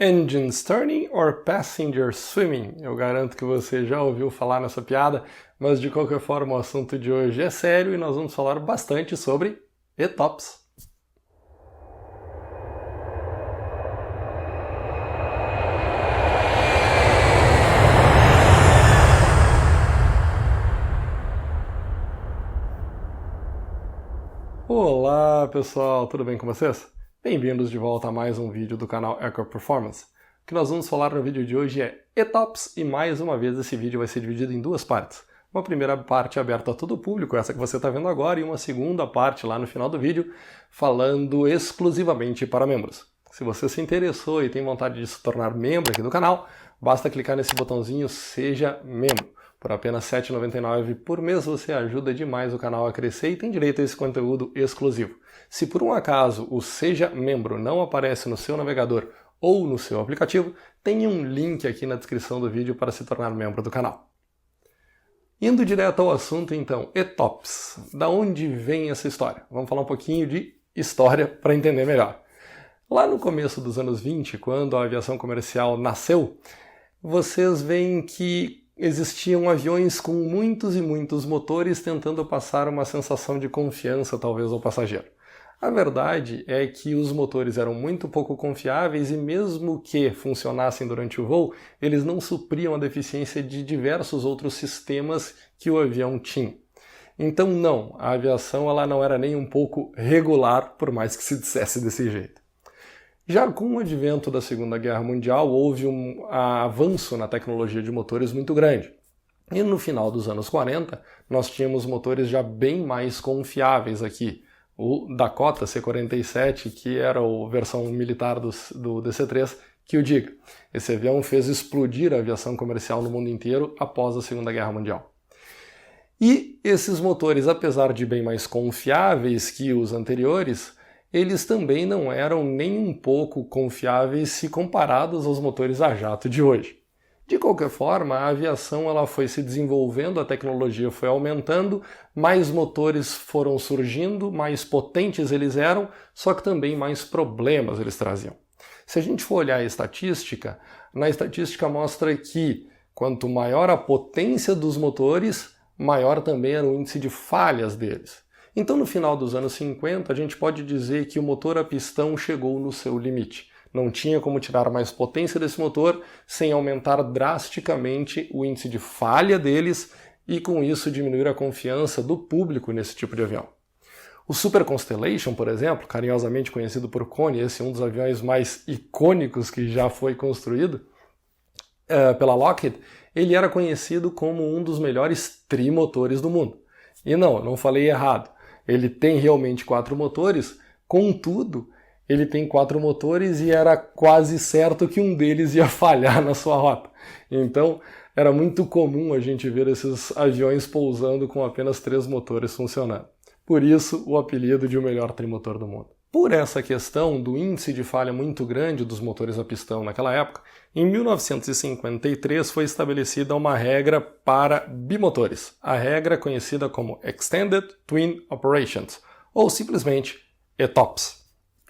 Engines turning or passengers swimming? Eu garanto que você já ouviu falar nessa piada, mas de qualquer forma o assunto de hoje é sério e nós vamos falar bastante sobre ETOPS. Olá pessoal, tudo bem com vocês? Bem-vindos de volta a mais um vídeo do canal Eco Performance. O que nós vamos falar no vídeo de hoje é ETOPS e mais uma vez esse vídeo vai ser dividido em duas partes. Uma primeira parte aberta a todo o público, essa que você está vendo agora, e uma segunda parte lá no final do vídeo falando exclusivamente para membros. Se você se interessou e tem vontade de se tornar membro aqui do canal, basta clicar nesse botãozinho Seja Membro. Por apenas R$ 7,99 por mês você ajuda demais o canal a crescer e tem direito a esse conteúdo exclusivo. Se por um acaso o Seja Membro não aparece no seu navegador ou no seu aplicativo, tem um link aqui na descrição do vídeo para se tornar membro do canal. Indo direto ao assunto então, ETOPS. Da onde vem essa história? Vamos falar um pouquinho de história para entender melhor. Lá no começo dos anos 20, quando a aviação comercial nasceu, vocês veem que existiam aviões com muitos e muitos motores tentando passar uma sensação de confiança, talvez, ao passageiro. A verdade é que os motores eram muito pouco confiáveis e mesmo que funcionassem durante o voo, eles não supriam a deficiência de diversos outros sistemas que o avião tinha. Então não, a aviação ela não era nem um pouco regular, por mais que se dissesse desse jeito. Já com o advento da Segunda Guerra Mundial, houve um avanço na tecnologia de motores muito grande. E no final dos anos 40, nós tínhamos motores já bem mais confiáveis aqui. O Dakota C-47, que era a versão militar do DC-3, que o diga. Esse avião fez explodir a aviação comercial no mundo inteiro após a Segunda Guerra Mundial. E esses motores, apesar de bem mais confiáveis que os anteriores, eles também não eram nem um pouco confiáveis se comparados aos motores a jato de hoje. De qualquer forma, a aviação ela foi se desenvolvendo, a tecnologia foi aumentando, mais motores foram surgindo, mais potentes eles eram, só que também mais problemas eles traziam. Se a gente for olhar a estatística, na estatística mostra que quanto maior a potência dos motores, maior também era o índice de falhas deles. Então, no final dos anos 50, a gente pode dizer que o motor a pistão chegou no seu limite. Não tinha como tirar mais potência desse motor sem aumentar drasticamente o índice de falha deles e, com isso, diminuir a confiança do público nesse tipo de avião. O Super Constellation, por exemplo, carinhosamente conhecido por Connie, esse é um dos aviões mais icônicos que já foi construído pela Lockheed, ele era conhecido como um dos melhores trimotores do mundo. E não falei errado. Ele tem realmente 4 motores, contudo, ele tem 4 motores e era quase certo que um deles ia falhar na sua rota. Então, era muito comum a gente ver esses aviões pousando com apenas 3 motores funcionando. Por isso, o apelido de o melhor trimotor do mundo. Por essa questão do índice de falha muito grande dos motores a pistão naquela época, em 1953 foi estabelecida uma regra para bimotores, a regra conhecida como Extended Twin Operations, ou simplesmente ETOPS.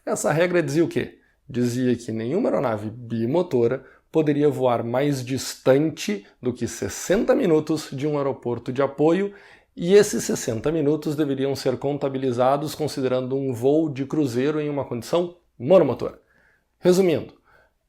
Essa regra dizia o quê? Dizia que nenhuma aeronave bimotora poderia voar mais distante do que 60 minutos de um aeroporto de apoio e esses 60 minutos deveriam ser contabilizados considerando um voo de cruzeiro em uma condição monomotora. Resumindo,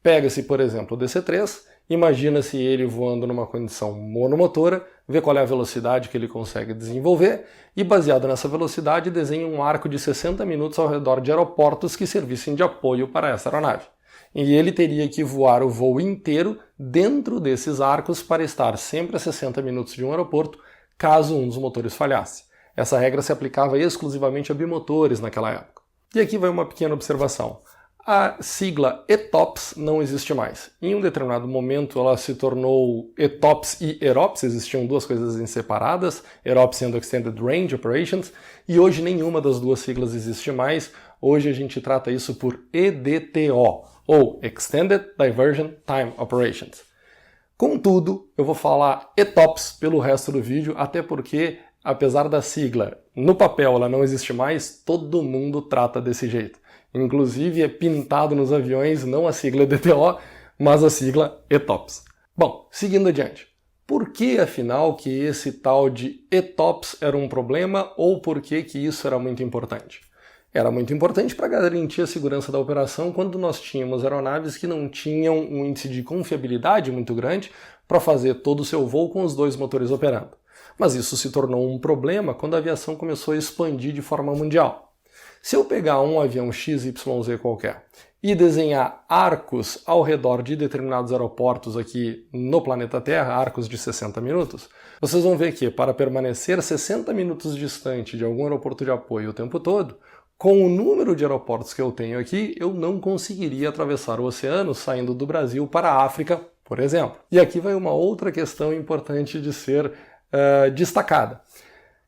pega-se, por exemplo, o DC-3, imagina-se ele voando numa condição monomotora, vê qual é a velocidade que ele consegue desenvolver e, baseado nessa velocidade, desenha um arco de 60 minutos ao redor de aeroportos que servissem de apoio para essa aeronave. E ele teria que voar o voo inteiro dentro desses arcos para estar sempre a 60 minutos de um aeroporto, caso um dos motores falhasse. Essa regra se aplicava exclusivamente a bimotores naquela época. E aqui vai uma pequena observação. A sigla ETOPS não existe mais. Em um determinado momento ela se tornou ETOPS e EROPS, existiam duas coisas separadas, EROPS sendo Extended Range Operations, e hoje nenhuma das duas siglas existe mais. Hoje a gente trata isso por EDTO, ou Extended Diversion Time Operations. Contudo, eu vou falar ETOPS pelo resto do vídeo, até porque, apesar da sigla no papel ela não existe mais, todo mundo trata desse jeito. Inclusive é pintado nos aviões não a sigla DTO, mas a sigla ETOPS. Bom, seguindo adiante. Por que, afinal, que esse tal de ETOPS era um problema ou por que isso era muito importante? Era muito importante para garantir a segurança da operação quando nós tínhamos aeronaves que não tinham um índice de confiabilidade muito grande para fazer todo o seu voo com os dois motores operando. Mas isso se tornou um problema quando a aviação começou a expandir de forma mundial. Se eu pegar um avião XYZ qualquer e desenhar arcos ao redor de determinados aeroportos aqui no planeta Terra, arcos de 60 minutos, vocês vão ver que para permanecer 60 minutos distante de algum aeroporto de apoio o tempo todo, com o número de aeroportos que eu tenho aqui, eu não conseguiria atravessar o oceano saindo do Brasil para a África, por exemplo. E aqui vai uma outra questão importante de ser destacada.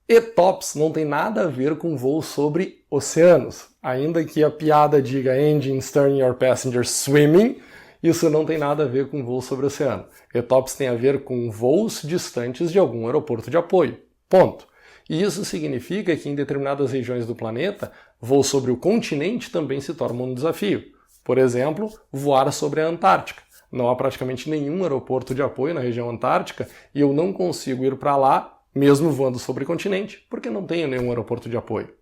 ETOPS não tem nada a ver com voo sobre oceanos. Ainda que a piada diga Engines turn your passengers swimming, isso não tem nada a ver com voo sobre oceano. ETOPS tem a ver com voos distantes de algum aeroporto de apoio. Ponto. E isso significa que em determinadas regiões do planeta, voo sobre o continente também se torna um desafio. Por exemplo, voar sobre a Antártica. Não há praticamente nenhum aeroporto de apoio na região antártica e eu não consigo ir para lá mesmo voando sobre o continente, porque não tenho nenhum aeroporto de apoio.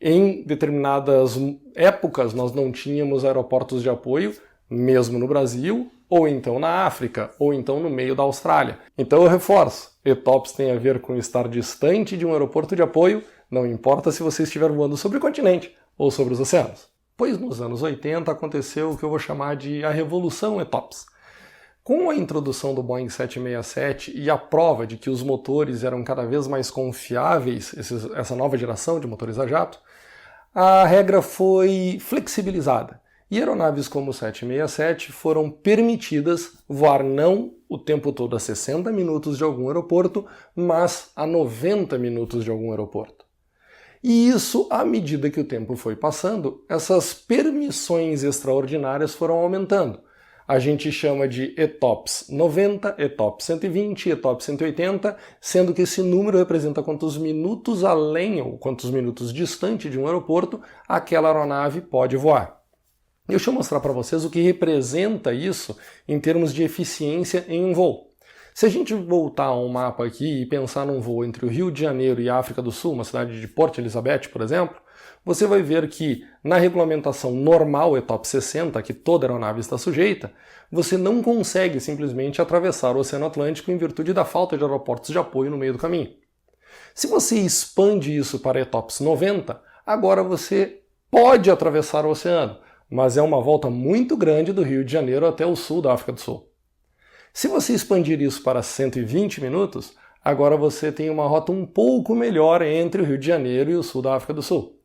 Em determinadas épocas, nós não tínhamos aeroportos de apoio, mesmo no Brasil, ou então na África, ou então no meio da Austrália. Então eu reforço, ETOPS tem a ver com estar distante de um aeroporto de apoio, não importa se você estiver voando sobre o continente ou sobre os oceanos. Pois nos anos 80 aconteceu o que eu vou chamar de a revolução ETOPS. Com a introdução do Boeing 767 e a prova de que os motores eram cada vez mais confiáveis, essa nova geração de motores a jato, a regra foi flexibilizada. E aeronaves como o 767 foram permitidas voar não o tempo todo a 60 minutos de algum aeroporto, mas a 90 minutos de algum aeroporto. E isso, à medida que o tempo foi passando, essas permissões extraordinárias foram aumentando. A gente chama de ETOPS 90, ETOPS 120, ETOPS 180, sendo que esse número representa quantos minutos além ou quantos minutos distante de um aeroporto aquela aeronave pode voar. Deixa eu mostrar para vocês o que representa isso em termos de eficiência em um voo. Se a gente voltar a um mapa aqui e pensar num voo entre o Rio de Janeiro e a África do Sul, uma cidade de Port Elizabeth, por exemplo, você vai ver que na regulamentação normal ETOPS 60, que toda aeronave está sujeita, você não consegue simplesmente atravessar o Oceano Atlântico em virtude da falta de aeroportos de apoio no meio do caminho. Se você expande isso para ETOPS 90, agora você pode atravessar o oceano, mas é uma volta muito grande do Rio de Janeiro até o sul da África do Sul. Se você expandir isso para 120 minutos, agora você tem uma rota um pouco melhor entre o Rio de Janeiro e o sul da África do Sul.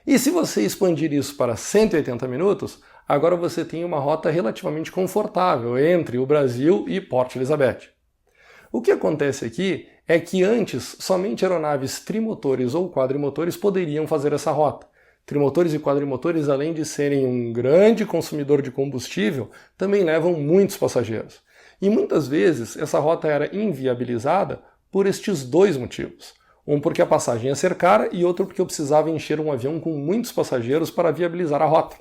E se você expandir isso para 180 minutos, agora você tem uma rota relativamente confortável entre o Brasil e Port Elizabeth. O que acontece aqui é que antes somente aeronaves trimotores ou quadrimotores poderiam fazer essa rota. Trimotores e quadrimotores, além de serem um grande consumidor de combustível, também levam muitos passageiros. E muitas vezes essa rota era inviabilizada por estes dois motivos. Um porque a passagem ia ser cara e outro porque eu precisava encher um avião com muitos passageiros para viabilizar a rota.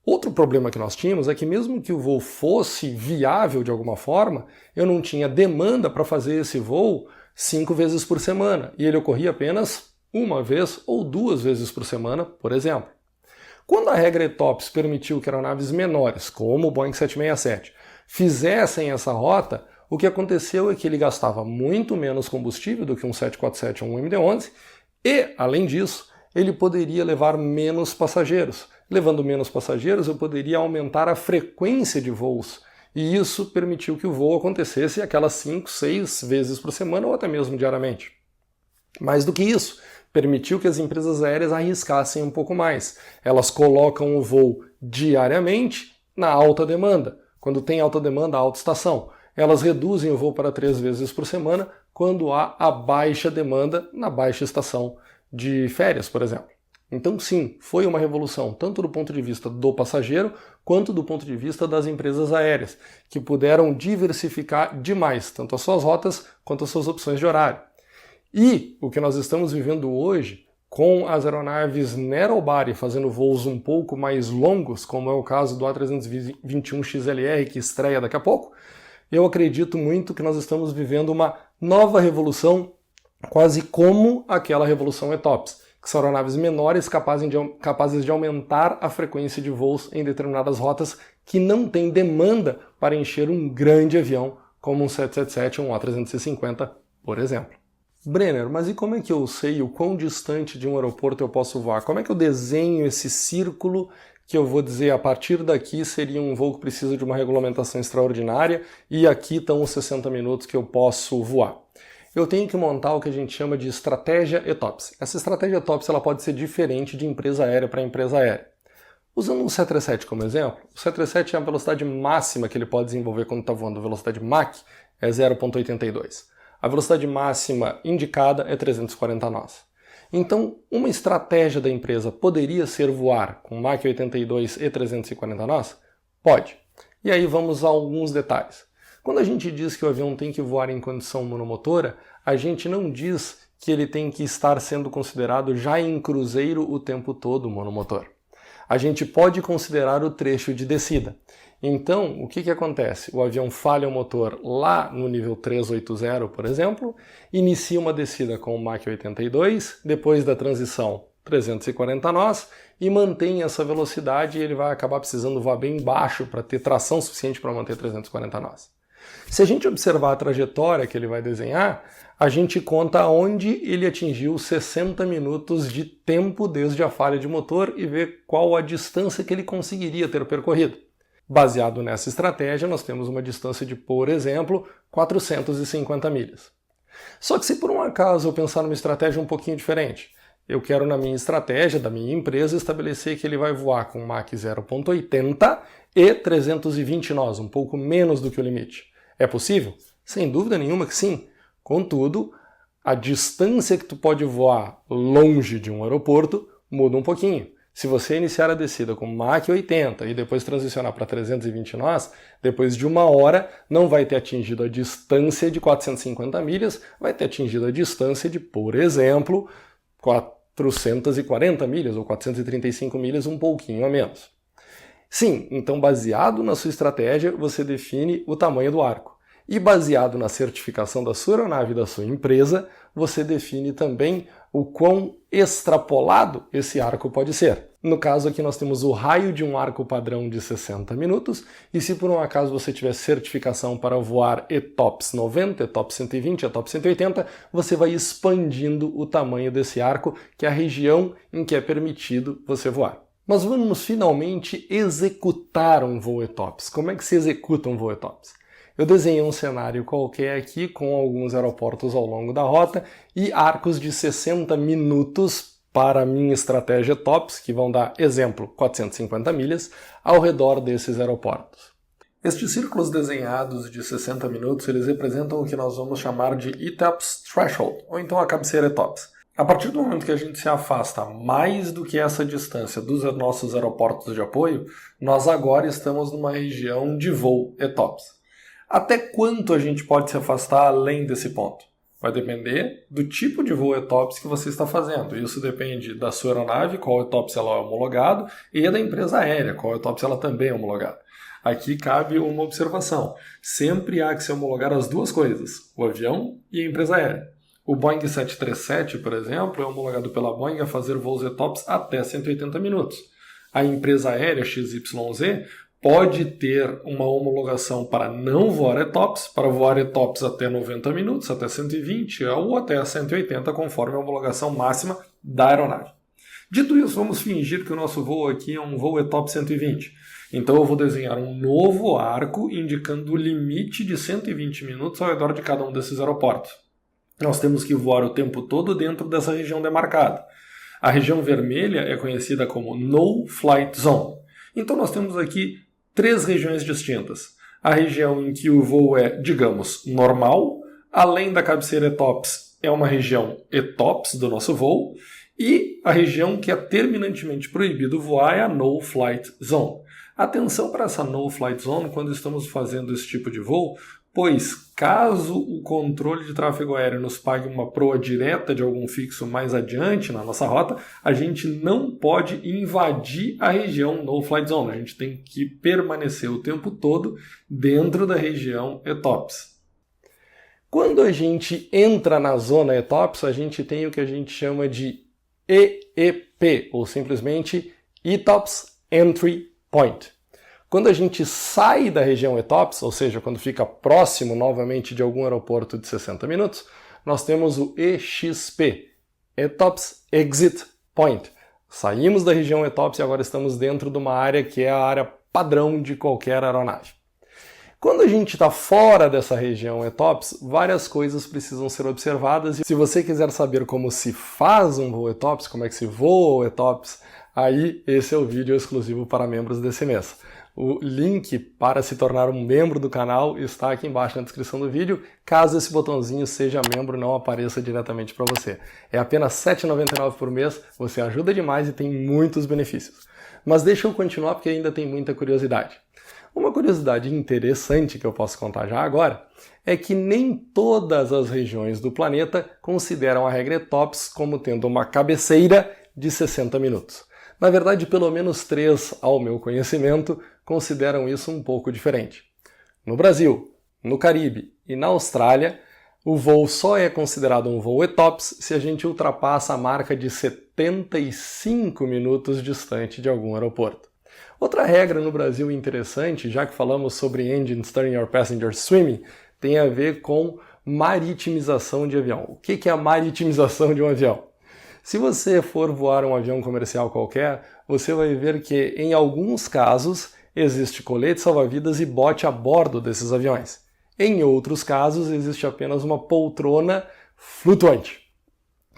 Outro problema que nós tínhamos é que mesmo que o voo fosse viável de alguma forma, eu não tinha demanda para fazer esse voo 5 vezes por semana e ele ocorria apenas uma vez ou 2 vezes por semana, por exemplo. Quando a regra ETOPS permitiu que aeronaves menores, como o Boeing 767, fizessem essa rota, o que aconteceu é que ele gastava muito menos combustível do que um 747 ou um MD-11 e, além disso, ele poderia levar menos passageiros. Levando menos passageiros, eu poderia aumentar a frequência de voos e isso permitiu que o voo acontecesse aquelas 5, 6 vezes por semana ou até mesmo diariamente. Mais do que isso, permitiu que as empresas aéreas arriscassem um pouco mais. Elas colocam o voo diariamente na alta demanda. Quando tem alta demanda, alta estação. Elas reduzem o voo para 3 vezes por semana quando há a baixa demanda na baixa estação de férias, por exemplo. Então sim, foi uma revolução, tanto do ponto de vista do passageiro, quanto do ponto de vista das empresas aéreas, que puderam diversificar demais, tanto as suas rotas quanto as suas opções de horário. E o que nós estamos vivendo hoje com as aeronaves narrow-body fazendo voos um pouco mais longos, como é o caso do A321XLR, que estreia daqui a pouco, eu acredito muito que nós estamos vivendo uma nova revolução, quase como aquela revolução ETOPS, que são aeronaves menores capazes de aumentar a frequência de voos em determinadas rotas que não têm demanda para encher um grande avião, como um 777 ou um A350, por exemplo. Brenner, mas e como é que eu sei o quão distante de um aeroporto eu posso voar? Como é que eu desenho esse círculo que eu vou dizer a partir daqui seria um voo que precisa de uma regulamentação extraordinária e aqui estão os 60 minutos que eu posso voar? Eu tenho que montar o que a gente chama de estratégia ETOPS. Essa estratégia ETOPS ela pode ser diferente de empresa aérea para empresa aérea. Usando um 737 como exemplo, o 737 é a velocidade máxima que ele pode desenvolver quando está voando, a velocidade Mach é 0,82. A velocidade máxima indicada é 340 nós. Então, uma estratégia da empresa poderia ser voar com Mach 82 e 340 nós? Pode. E aí vamos a alguns detalhes. Quando a gente diz que o avião tem que voar em condição monomotora, a gente não diz que ele tem que estar sendo considerado já em cruzeiro o tempo todo monomotor. A gente pode considerar o trecho de descida. Então, o que acontece? O avião falha o motor lá no nível 380, por exemplo, inicia uma descida com o Mach 82, depois da transição 340 nós, e mantém essa velocidade e ele vai acabar precisando voar bem baixo para ter tração suficiente para manter 340 nós. Se a gente observar a trajetória que ele vai desenhar, a gente conta onde ele atingiu 60 minutos de tempo desde a falha de motor e vê qual a distância que ele conseguiria ter percorrido. Baseado nessa estratégia, nós temos uma distância de, por exemplo, 450 milhas. Só que se por um acaso eu pensar numa estratégia um pouquinho diferente, eu quero na minha estratégia da minha empresa estabelecer que ele vai voar com Mach 0,80 e 320 nós, um pouco menos do que o limite. É possível? Sem dúvida nenhuma que sim. Contudo, a distância que tu pode voar longe de um aeroporto muda um pouquinho. Se você iniciar a descida com Mach 80 e depois transicionar para 320 nós, depois de uma hora não vai ter atingido a distância de 450 milhas, vai ter atingido a distância de, por exemplo, 440 milhas ou 435 milhas, um pouquinho a menos. Sim, então baseado na sua estratégia, você define o tamanho do arco. E baseado na certificação da sua aeronave e da sua empresa, você define também o quão extrapolado esse arco pode ser. No caso aqui nós temos o raio de um arco padrão de 60 minutos, e se por um acaso você tiver certificação para voar ETOPS 90, ETOPS 120, ETOPS 180, você vai expandindo o tamanho desse arco, que é a região em que é permitido você voar. Mas vamos finalmente executar um voo ETOPS. Como é que se executa um voo ETOPS? Eu desenhei um cenário qualquer aqui com alguns aeroportos ao longo da rota e arcos de 60 minutos para a minha estratégia ETOPS, que vão dar, exemplo, 450 milhas, ao redor desses aeroportos. Estes círculos desenhados de 60 minutos, eles representam o que nós vamos chamar de ETOPS Threshold, ou então a cabeceira ETOPS. A partir do momento que a gente se afasta mais do que essa distância dos nossos aeroportos de apoio, nós agora estamos numa região de voo ETOPS. Até quanto a gente pode se afastar além desse ponto? Vai depender do tipo de voo ETOPS que você está fazendo. Isso depende da sua aeronave, qual ETOPS ela é homologado, e da empresa aérea, qual ETOPS ela também é homologada. Aqui cabe uma observação. Sempre há que se homologar as duas coisas, o avião e a empresa aérea. O Boeing 737, por exemplo, é homologado pela Boeing a fazer voos ETOPS até 180 minutos. A empresa aérea XYZ pode ter uma homologação para não voar ETOPS, para voar ETOPS até 90 minutos, até 120 ou até 180, conforme a homologação máxima da aeronave. Dito isso, vamos fingir que o nosso voo aqui é um voo ETOPS 120. Então eu vou desenhar um novo arco indicando o limite de 120 minutos ao redor de cada um desses aeroportos. Nós temos que voar o tempo todo dentro dessa região demarcada. A região vermelha é conhecida como No Flight Zone. Então nós temos aqui 3 regiões distintas. A região em que o voo é, digamos, normal, além da cabeceira ETOPS, é uma região ETOPS do nosso voo, e a região que é terminantemente proibido voar é a No Flight Zone. Atenção para essa No Flight Zone quando estamos fazendo esse tipo de voo, pois caso o controle de tráfego aéreo nos pague uma proa direta de algum fixo mais adiante na nossa rota, a gente não pode invadir a região No-Flight Zone. A gente tem que permanecer o tempo todo dentro da região ETOPS. Quando a gente entra na zona ETOPS, a gente tem o que a gente chama de EEP, ou simplesmente ETOPS Entry Point. Quando a gente sai da região ETOPS, ou seja, quando fica próximo novamente de algum aeroporto de 60 minutos, nós temos o EXP, ETOPS Exit Point. Saímos da região ETOPS e agora estamos dentro de uma área que é a área padrão de qualquer aeronave. Quando a gente está fora dessa região ETOPS, várias coisas precisam ser observadas. E se você quiser saber como se faz um voo ETOPS, como é que se voa o ETOPS, aí esse é o vídeo exclusivo para membros desse mês. O link para se tornar um membro do canal está aqui embaixo na descrição do vídeo, caso esse botãozinho seja membro não apareça diretamente para você. É apenas R$ 7,99 por mês, você ajuda demais e tem muitos benefícios. Mas deixa eu continuar porque ainda tem muita curiosidade. Uma curiosidade interessante que eu posso contar já agora é que nem todas as regiões do planeta consideram a regra ETOPS como tendo uma cabeceira de 60 minutos. Na verdade, pelo menos 3, ao meu conhecimento, consideram isso um pouco diferente. No Brasil, no Caribe e na Austrália, o voo só é considerado um voo ETOPS se a gente ultrapassa a marca de 75 minutos distante de algum aeroporto. Outra regra no Brasil interessante, já que falamos sobre Engine Steering or Passenger Swimming, tem a ver com maritimização de avião. O que é a maritimização de um avião? Se você for voar um avião comercial qualquer, você vai ver que, em alguns casos, existe colete salva-vidas e bote a bordo desses aviões. Em outros casos, existe apenas uma poltrona flutuante.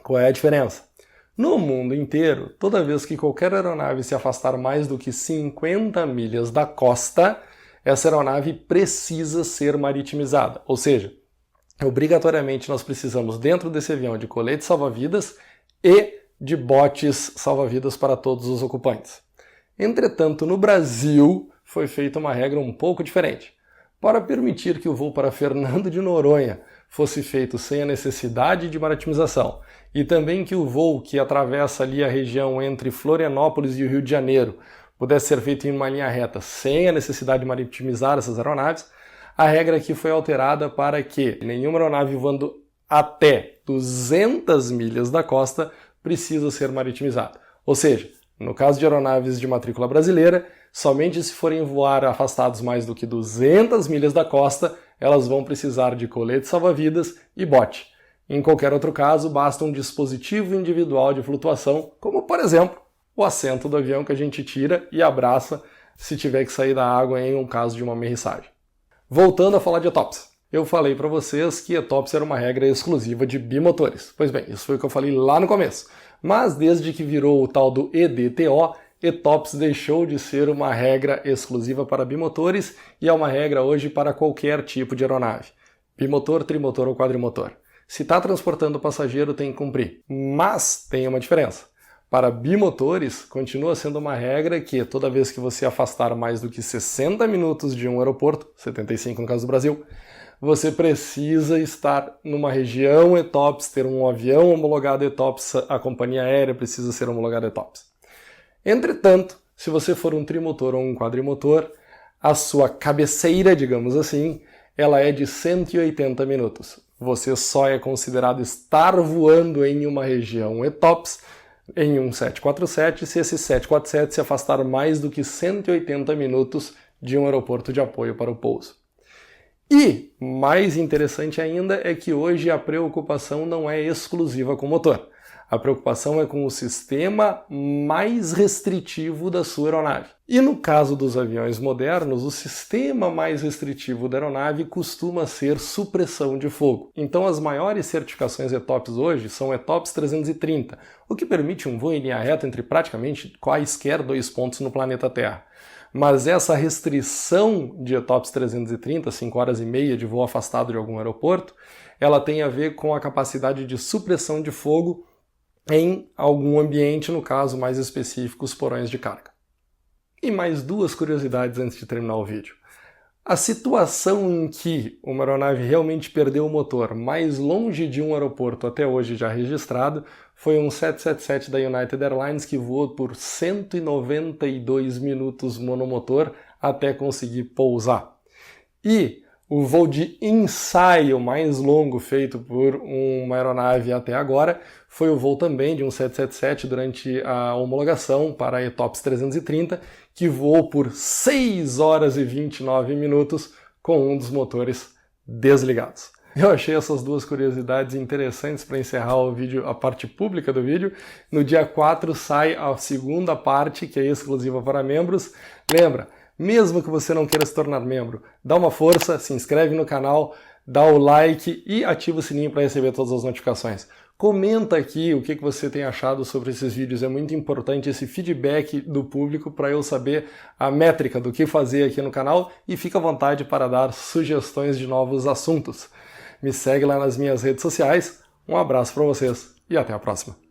Qual é a diferença? No mundo inteiro, toda vez que qualquer aeronave se afastar mais do que 50 milhas da costa, essa aeronave precisa ser maritimizada. Ou seja, obrigatoriamente nós precisamos, dentro desse avião, de colete salva-vidas e de botes salva-vidas para todos os ocupantes. Entretanto, no Brasil, foi feita uma regra um pouco diferente. Para permitir que o voo para Fernando de Noronha fosse feito sem a necessidade de maritimização e também que o voo que atravessa ali a região entre Florianópolis e o Rio de Janeiro pudesse ser feito em uma linha reta sem a necessidade de maritimizar essas aeronaves, a regra aqui foi alterada para que nenhuma aeronave voando até 200 milhas da costa precisa ser maritimizada. Ou seja, no caso de aeronaves de matrícula brasileira, somente se forem voar afastados mais do que 200 milhas da costa, elas vão precisar de colete salva-vidas e bote. Em qualquer outro caso, basta um dispositivo individual de flutuação, como, por exemplo, o assento do avião que a gente tira e abraça se tiver que sair da água em um caso de uma aterrissagem. Voltando a falar de ETOPS. Eu falei para vocês que ETOPS era uma regra exclusiva de bimotores. Pois bem, isso foi o que eu falei lá no começo. Mas desde que virou o tal do EDTO, ETOPS deixou de ser uma regra exclusiva para bimotores e é uma regra hoje para qualquer tipo de aeronave. Bimotor, trimotor ou quadrimotor. Se está transportando passageiro, tem que cumprir. Mas tem uma diferença. Para bimotores, continua sendo uma regra que toda vez que você afastar mais do que 60 minutos de um aeroporto, 75 no caso do Brasil, você precisa estar numa região ETOPS, ter um avião homologado ETOPS, a companhia aérea precisa ser homologada ETOPS. Entretanto, se você for um trimotor ou um quadrimotor, a sua cabeceira, digamos assim, ela é de 180 minutos. Você só é considerado estar voando em uma região ETOPS em um 747 se esse 747 se afastar mais do que 180 minutos de um aeroporto de apoio para o pouso. E, mais interessante ainda, é que hoje a preocupação não é exclusiva com o motor. A preocupação é com o sistema mais restritivo da sua aeronave. E no caso dos aviões modernos, o sistema mais restritivo da aeronave costuma ser supressão de fogo. Então as maiores certificações ETOPS hoje são ETOPS 330, o que permite um voo em linha reta entre praticamente quaisquer 2 pontos no planeta Terra. Mas essa restrição de ETOPS 330, 5 horas e meia de voo afastado de algum aeroporto, ela tem a ver com a capacidade de supressão de fogo em algum ambiente, no caso mais específico, os porões de carga. E mais 2 curiosidades antes de terminar o vídeo. A situação em que uma aeronave realmente perdeu o motor mais longe de um aeroporto até hoje já registrado foi um 777 da United Airlines que voou por 192 minutos monomotor até conseguir pousar. E o voo de ensaio mais longo feito por uma aeronave até agora foi o voo também de um 777 durante a homologação para a ETOPS 330, que voou por 6 horas e 29 minutos com um dos motores desligados. Eu achei essas duas curiosidades interessantes para encerrar o vídeo, a parte pública do vídeo. No dia 4 sai a segunda parte, que é exclusiva para membros. Lembra, mesmo que você não queira se tornar membro, dá uma força, se inscreve no canal, dá o like e ativa o sininho para receber todas as notificações. Comenta aqui o que você tem achado sobre esses vídeos, é muito importante esse feedback do público para eu saber a métrica do que fazer aqui no canal e fica à vontade para dar sugestões de novos assuntos. Me segue lá nas minhas redes sociais, um abraço para vocês e até a próxima.